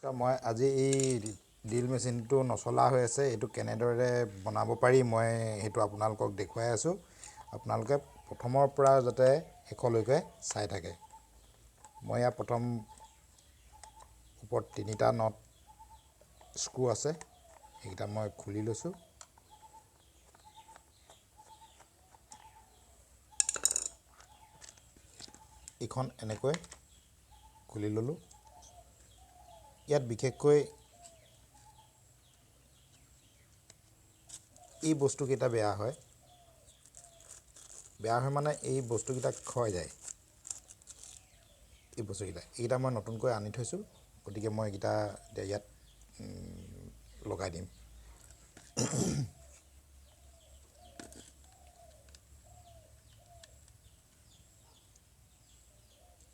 মই আজি এই ড্ৰিল মেচিনটো নচলা হৈ আছে, এইটো কেনেদৰে বনাব পাৰি মই সেইটো আপোনালোকক দেখুৱাই আছোঁ। আপোনালোকে প্ৰথমৰ পৰা যাতে শেষলৈকে চাই থাকে। মই ইয়াৰ প্ৰথম ওপৰত 3টা নট স্ক্ৰু আছে, সেইকেইটা মই খুলি লৈছোঁ। এইখন এনেকৈ খুলি ল'লোঁ। ইয়াত বিশেষকৈ এই বস্তুকেইটা বেয়া হয় মানে এই বস্তুকেইটা ক্ষয় যায়। এইকেইটা মই নতুনকৈ আনি থৈছোঁ, গতিকে মই এইকেইটা ইয়াত লগাই দিম।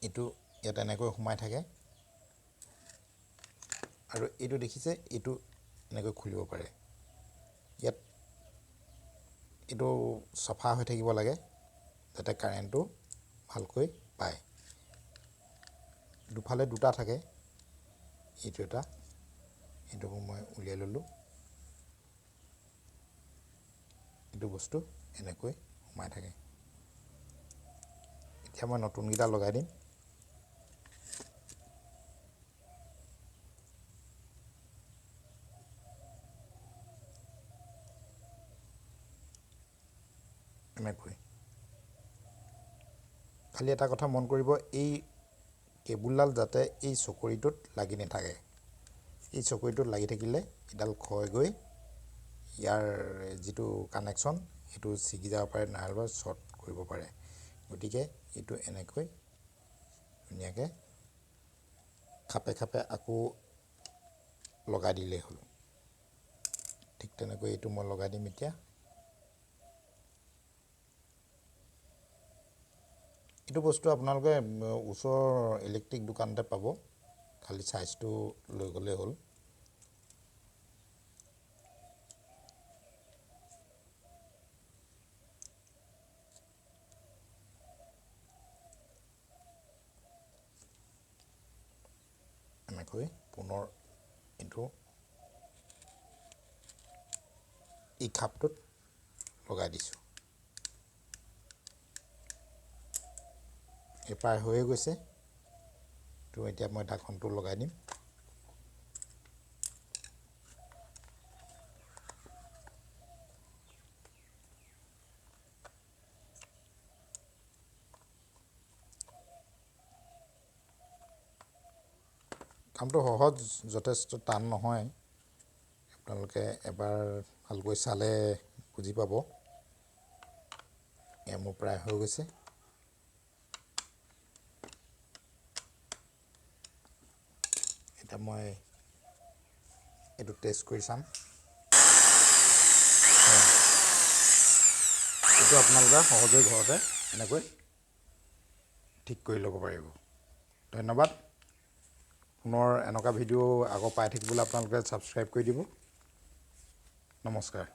এইটো ইয়াত এনেকৈ সোমাই থাকে আৰু এইটো দেখিছে, এইটো এনেকৈ খুলিব পাৰে। ইয়াত এইটো চফা হৈ থাকিব লাগে যাতে কাৰেণ্টটো ভালকৈ পায়। দুফালে 2টা থাকে, এইটো এটা, এইটোকো মই উলিয়াই ল'লোঁ। এইটো বস্তু এনেকৈ সোমাই থাকে। এতিয়া মই নতুনকেইটা লগাই দিম। এনেকৈ খালি এটা কথা মন কৰিব, এই কেবুলডাল যাতে এই চকৰিটোত লাগি নাথাকে। এই চকৰিটোত লাগি থাকিলে এডাল ক্ষয় গৈ ইয়াৰ যিটো কানেকশ্যন সেইটো ছিগি যাব পাৰে, নাইবা শ্বৰ্ট কৰিব পাৰে। গতিকে এইটো এনেকৈ ধুনীয়াকৈ খাপে খাপে আকৌ লগাই দিলেই হ'ল। ঠিক তেনেকৈ এইটো মই লগাই দিম এতিয়া। এইটো বস্তু আপোনালোকে ওচৰৰ ইলেক্ট্ৰিক দোকানতে পাব, খালি চাইজটো লৈ গ'লেই হ'ল। এনেকৈ পুনৰ এইটো এই খাপটোত লগাই দিছোঁ। এই প্ৰায় হৈয়ে গৈছে, তো এতিয়া মই ঢাকনটো লগাই দিম। কামটো সহজ, যথেষ্ট টান নহয়। আপোনালোকে এবাৰ ভালকৈ চালে বুজি পাব। এয়া মোৰ প্ৰায় হৈ গৈছে। এতিয়া মই এইটো টেষ্ট কৰি চাম। এইটো আপোনালোকে সহজে ঘৰতে এনেকৈ ঠিক কৰি ল'ব পাৰিব। ধন্যবাদ। পুনৰ এনেকুৱা ভিডিঅ' আকৌ পাই থাকিবলৈ আপোনালোকে ছাবস্ক্ৰাইব কৰি দিব। নমস্কাৰ।